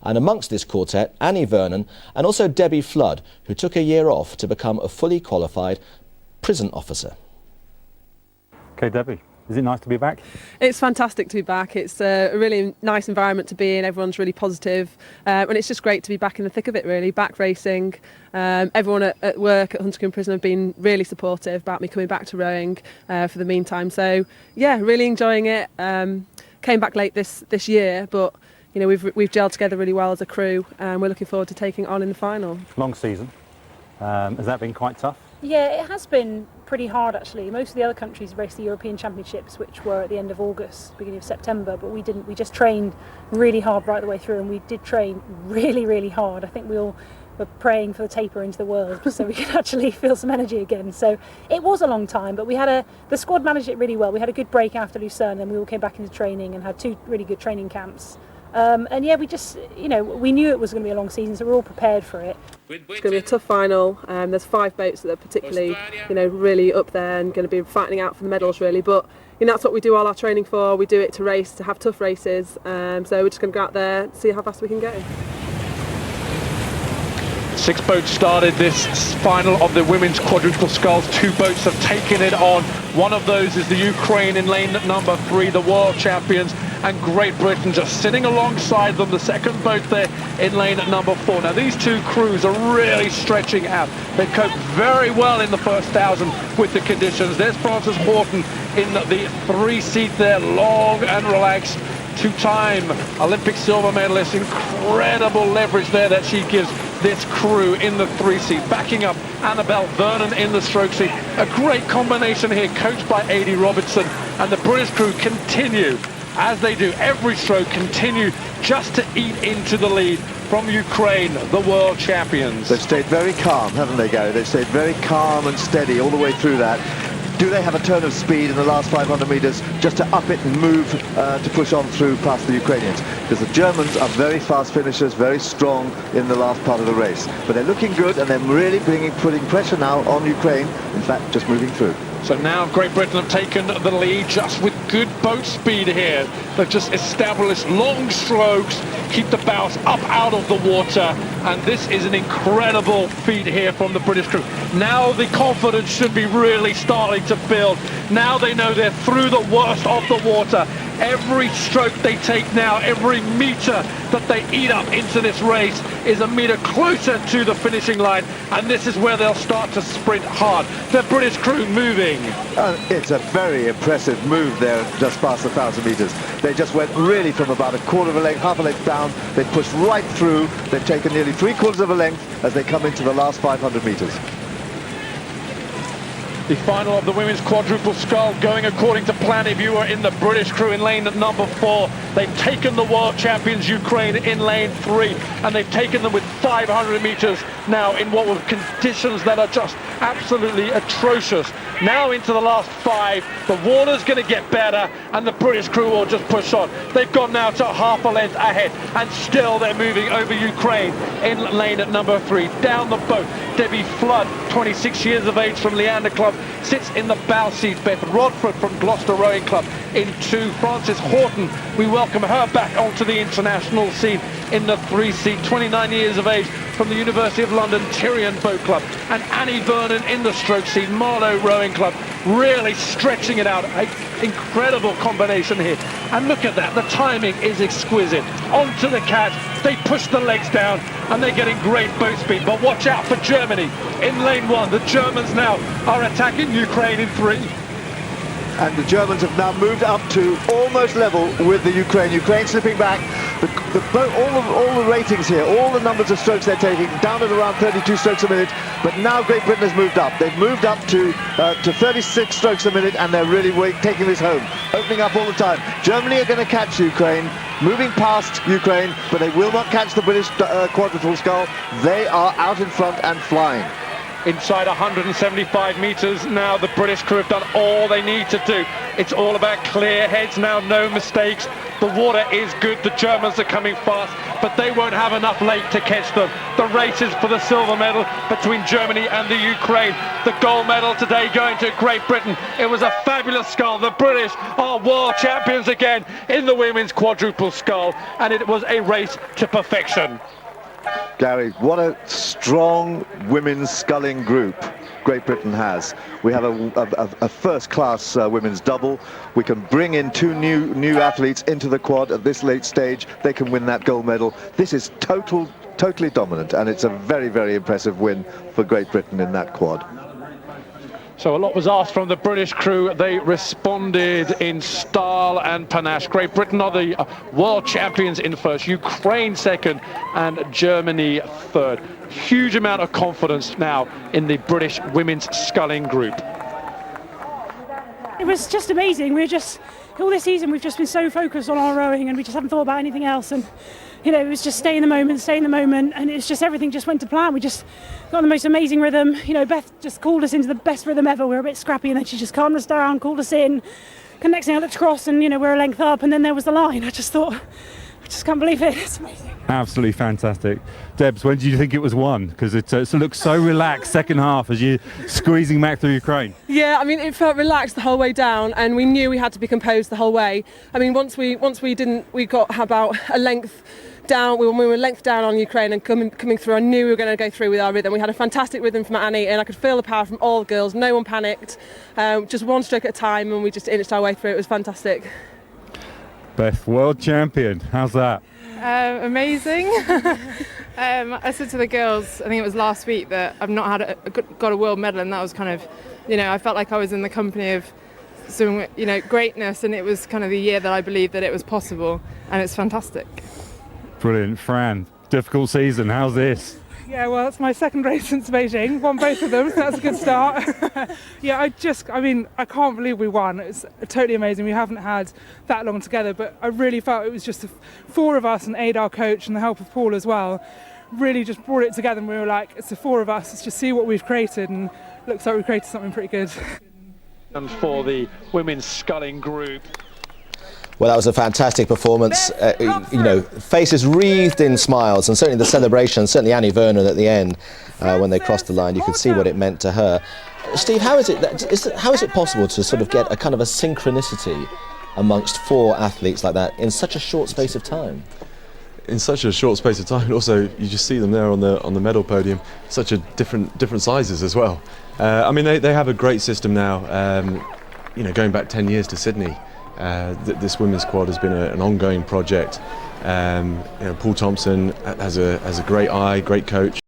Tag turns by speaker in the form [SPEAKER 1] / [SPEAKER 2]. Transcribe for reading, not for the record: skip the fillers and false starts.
[SPEAKER 1] And amongst this quartet, Annie Vernon and also Debbie Flood, who took a year off to become a fully qualified prison officer.
[SPEAKER 2] Okay, Debbie, is it nice to be back?
[SPEAKER 3] It's fantastic to be back. It's a really nice environment to be in. Everyone's really positive, and it's just great to be back in the thick of it, really, back racing. Everyone at work at Huntington Prison have been really supportive about me coming back to rowing for the meantime. So, yeah, really enjoying it. Came back late this year, but you know, we've gelled together really well as a crew, and we're looking forward to taking it on in the final.
[SPEAKER 2] Long season. Has that been quite tough?
[SPEAKER 4] Yeah, it has been pretty hard actually. Most of the other countries raced the European Championships, which were at the end of August, beginning of September, but we didn't. We just trained really hard right the way through, and we did train really, really hard. I think we all were praying for the taper into the world so we could actually feel some energy again. So it was a long time, but the squad managed it really well. We had a good break after Lucerne, and we all came back into training and had 2 really good training camps. And yeah, we just, you know, we knew it was going to be a long season, so we're all prepared for it.
[SPEAKER 3] It's going to be a tough final. There's 5 boats that are particularly, you know, really up there and going to be fighting out for the medals, really. But you know, that's what we do all our training for. We do it to race, to have tough races. So we're just going to go out there, see how fast we can go.
[SPEAKER 5] 6 boats started this final of the women's quadruple sculls. 2 boats have taken it on. One of those is the Ukraine in lane number 3, the world champions, and Great Britain just sitting alongside them, the second boat there in lane number 4. Now these 2 crews are really stretching out. They coped very well in the first 1,000 with the conditions. There's Frances Horton in the 3 seat there, long and relaxed. 2-time Olympic silver medalist. Incredible leverage there that she gives this crew in the 3 seat. Backing up Annabelle Vernon in the stroke seat. A great combination here, coached by Adi Robertson. And the British crew continue, as they do every stroke, continue just to eat into the lead from Ukraine, the world champions.
[SPEAKER 6] They've stayed very calm, haven't they, Gary? They've stayed very calm and steady all the way through that. Do they have a turn of speed in the last 500 metres just to up it and move to push on through past the Ukrainians? Because the Germans are very fast finishers, very strong in the last part of the race. But they're looking good, and they're really putting pressure now on Ukraine, in fact, just moving through.
[SPEAKER 5] So now Great Britain have taken the lead just with good boat speed here. They've just established long strokes, keep the bows up out of the water, and this is an incredible feat here from the British crew. Now the confidence should be really starting to build. Now they know they're through the worst of the water. Every stroke they take now, every metre that they eat up into this race is a metre closer to the finishing line, and this is where they'll start to sprint hard. The British crew moving.
[SPEAKER 6] It's a very impressive move there just past the 1,000 metres. They just went really from about a quarter of a length, half a length down. They pushed right through. They've taken nearly 3/4 of a length as they come into the last 500 metres.
[SPEAKER 5] The final of the women's quadruple scull going according to plan. If you were in the British crew in lane number 4, they've taken the world champions Ukraine in lane 3, and they've taken them with 500 metres now in what were conditions that are just absolutely atrocious. Now into the last 5, the water's going to get better, and the British crew will just push on. They've gone now to half a length ahead, and still they're moving over Ukraine in lane at number 3. Down the boat, Debbie Flood, 26 years of age from Leander Club, sits in the bow seat. Beth Rodford from Gloucester Rowing Club in 2. Frances Horton, we welcome her back onto the international scene in the 3 seat. 29 years of age from the University of London Tyrian Boat Club. And Annie Vernon in the stroke seat, Marlow Rowing Club, really stretching it out. An incredible combination here. And look at that, the timing is exquisite. Onto the catch, they push the legs down, and they're getting great boat speed. But watch out for Germany in lane 1. The Germans now are attacking Ukraine in 3.
[SPEAKER 6] And the Germans have now moved up to almost level with the Ukraine. Ukraine slipping back. The boat, all the ratings here, all the numbers of strokes they're taking, down at around 32 strokes a minute. But now Great Britain has moved up. They've moved up to 36 strokes a minute, and they're really taking this home, opening up all the time. Germany are going to catch Ukraine, moving past Ukraine, but they will not catch the British quadruple scull. They are out in front and flying.
[SPEAKER 5] Inside 175 metres now, the British crew have done all they need to do. It's all about clear heads now, no mistakes. The water is good, the Germans are coming fast, but they won't have enough late to catch them. The race is for the silver medal between Germany and the Ukraine. The gold medal today going to Great Britain. It was a fabulous scull. The British are world champions again in the women's quadruple scull, and it was a race to perfection.
[SPEAKER 6] Gary, what a strong women's sculling group Great Britain has. We have a first-class women's double. We can bring in two new athletes into the quad at this late stage. They can win that gold medal. This is totally dominant, and it's a very, very impressive win for Great Britain in that quad.
[SPEAKER 5] So a lot was asked from the British crew. They responded in style and panache. Great Britain are the world champions in first, Ukraine second, and Germany third. Huge amount of confidence now in the British women's sculling group.
[SPEAKER 4] It was just amazing. All this season we've just been so focused on our rowing, and we just haven't thought about anything else. And you know, it was just stay in the moment, and it's just everything just went to plan. We just got the most amazing rhythm. You know, Beth just called us into the best rhythm ever. We were a bit scrappy, and then she just calmed us down, called us in. And next thing I looked across, and you know, we're a length up, and then there was the line. I just can't believe it. It's amazing.
[SPEAKER 2] Absolutely fantastic. Debs, when did you think it was won? Because it looked so relaxed second half as you're squeezing back through Ukraine.
[SPEAKER 3] Yeah, I mean, it felt relaxed the whole way down, and we knew we had to be composed the whole way. I mean, once we got about a length down, we were length down on Ukraine, and coming through, I knew we were going to go through with our rhythm. We had a fantastic rhythm from Annie, and I could feel the power from all the girls. No one panicked, just one stroke at a time, and we just inched our way through. It was fantastic.
[SPEAKER 2] Beth, world champion. How's that?
[SPEAKER 7] Amazing. I said to the girls, I think it was last week, that I've not got a world medal, and that was kind of, you know, I felt like I was in the company of some, you know, greatness, and it was kind of the year that I believed that it was possible, and it's fantastic.
[SPEAKER 2] Brilliant. Fran, difficult season. How's this?
[SPEAKER 8] Yeah, well, it's my second race since Beijing. Won both of them, so that's a good start. Yeah, I can't believe we won. It's totally amazing. We haven't had that long together, but I really felt it was just the four of us and Aid, our coach, and the help of Paul as well, really just brought it together, and we were like, it's the four of us, let's just see what we've created, and looks like we've created something pretty good.
[SPEAKER 5] And for the women's sculling group.
[SPEAKER 1] Well, that was a fantastic performance. You know, faces wreathed in smiles, and certainly the celebration, certainly Annie Vernon at the end, when they crossed the line, you could see what it meant to her. Steve, how is it possible to sort of get a kind of a synchronicity amongst four athletes like that in such a short space of time?
[SPEAKER 9] In such a short space of time, also you just see them there on the medal podium, such a different sizes as well. I mean, they have a great system now. You know, going back 10 years to Sydney. This women's quad has been an ongoing project. You know, Paul Thompson has a great eye, great coach.